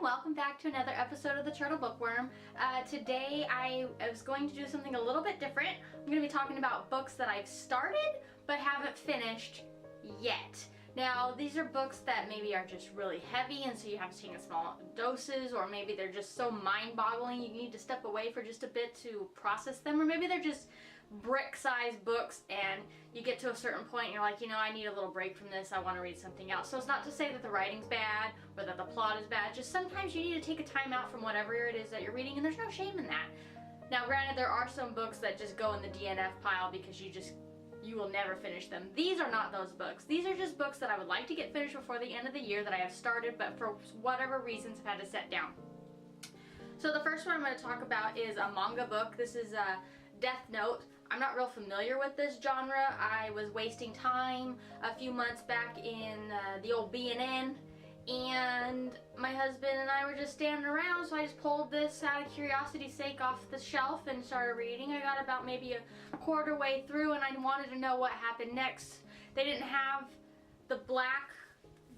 welcome back to another episode of the Turtle Bookworm. Today I was going to do something a little bit different. I'm going to be talking about books that I've started but haven't finished yet. Now these are books that maybe are just really heavy and so you have to take in small doses, or maybe they're just so mind-boggling you need to step away for just a bit to process them, or maybe they're just brick-sized books and you get to a certain point and you're like, you know, I need a little break from this, I want to read something else. So it's not to say that the writing's bad or that the plot is bad, just sometimes you need to take a time out from whatever it is that you're reading, and there's no shame in that. Now granted, there are some books that just go in the DNF pile because you will never finish them. These are not those books. These are just books that I would like to get finished before the end of the year that I have started, but for whatever reasons have had to set down. So the first one I'm going to talk about is a manga book. This is Death Note. I'm not real familiar with this genre. I was wasting time a few months back in the old B&N, and my husband and I were just standing around, so I just pulled this out of curiosity's sake off the shelf and started reading. I got about maybe a quarter way through and I wanted to know what happened next. They didn't have the black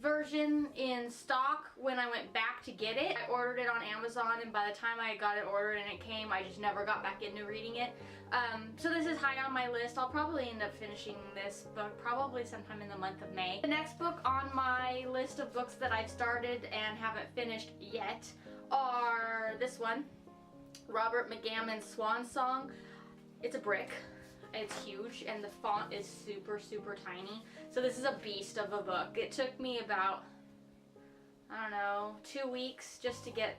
version in stock when I went back to get it. I ordered it on Amazon, and by the time I got it ordered and it came, I just never got back into reading it. So this is high on my list. I'll probably end up finishing this book probably sometime in the month of May. The next book on my list of books that I've started and haven't finished yet are this one, Robert McGammon's Swan Song. It's a brick. It's huge and the font is super tiny. So this is a beast of a book. It took me about, I don't know, 2 weeks just to get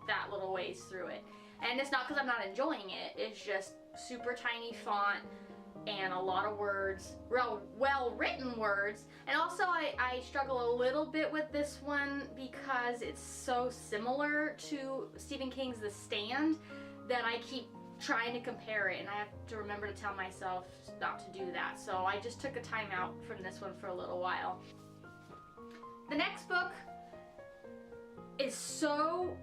that little ways through it. And it's not because I'm not enjoying it, it's just super tiny font and a lot of words, real well written words. And also I struggle a little bit with this one because it's so similar to Stephen King's The Stand that I keep trying to compare it, and I have to remember to tell myself not to do that. So I just took a time out from this one for a little while. The next book is so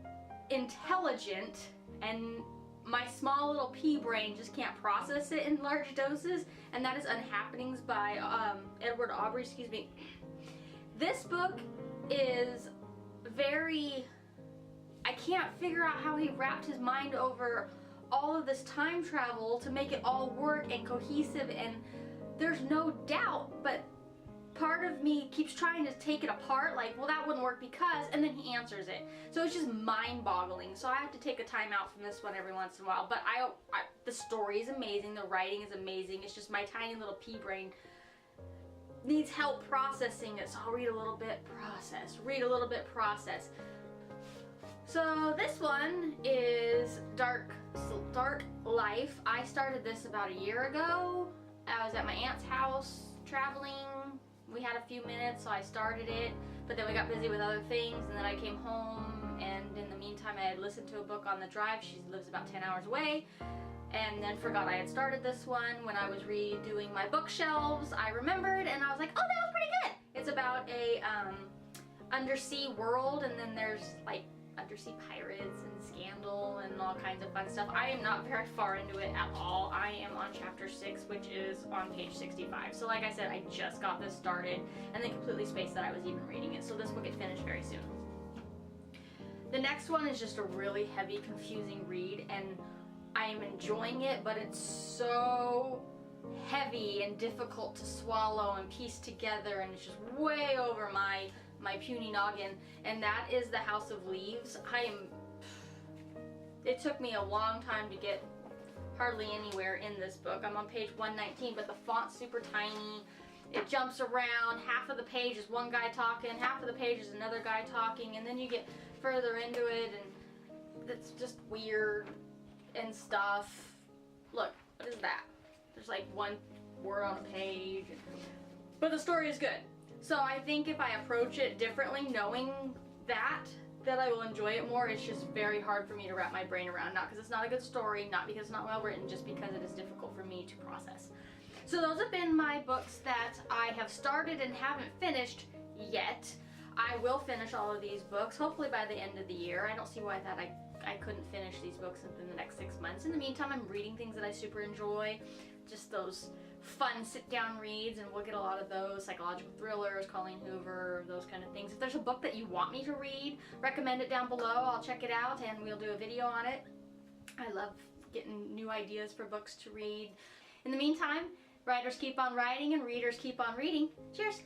intelligent and my small little pea brain just can't process it in large doses, and that is Unhappiness by Edward Aubrey, excuse me. This book is very, I can't figure out how he wrapped his mind over all of this time travel to make it all work and cohesive, and there's no doubt, but part of me keeps trying to take it apart, like, well, that wouldn't work because, and then he answers it. So it's just mind-boggling. So I have to take a time out from this one every once in a while, but the story is amazing, the writing is amazing, it's just my tiny little pea brain needs help processing it, so I'll read a little bit, process, read a little bit, process. So this one is Dark Life. I started this about a year ago. I was at my aunt's house traveling. We had a few minutes, so I started it, but then we got busy with other things, and then I came home, and in the meantime I had listened to a book on the drive. She lives about 10 hours away, and then forgot I had started this one. When I was redoing my bookshelves, I remembered, and I was like, oh, that was pretty good. It's about a undersea world, and then there's like undersea pirates and scandal and all kinds of fun stuff. I am not very far into it at all. I am on chapter 6, which is on page 65. So like I said, I just got this started and then completely spaced that I was even reading it. So this will get finished very soon. The next one is just a really heavy, confusing read, and I am enjoying it, but it's so heavy and difficult to swallow and piece together, and it's just way over my puny noggin, and that is The House of Leaves. It took me a long time to get hardly anywhere in this book. I'm on page 119, but the font's super tiny. It jumps around. Half of the page is one guy talking, half of the page is another guy talking, and then you get further into it and it's just weird and stuff. Look, what is that? There's like one word on a page, but the story is good. So I think if I approach it differently, knowing that I will enjoy it more. It's just very hard for me to wrap my brain around. Not because it's not a good story, not because it's not well written, just because it is difficult for me to process. So those have been my books that I have started and haven't finished yet. I will finish all of these books, hopefully by the end of the year. I don't see why that I couldn't finish these books within the next 6 months. In the meantime, I'm reading things that I super enjoy. Just those fun sit-down reads, and we'll get a lot of those, psychological thrillers, Colleen Hoover, those kind of things. If there's a book that you want me to read, recommend it down below. I'll check it out and we'll do a video on it. I love getting new ideas for books to read. In the meantime, writers keep on writing and readers keep on reading. Cheers!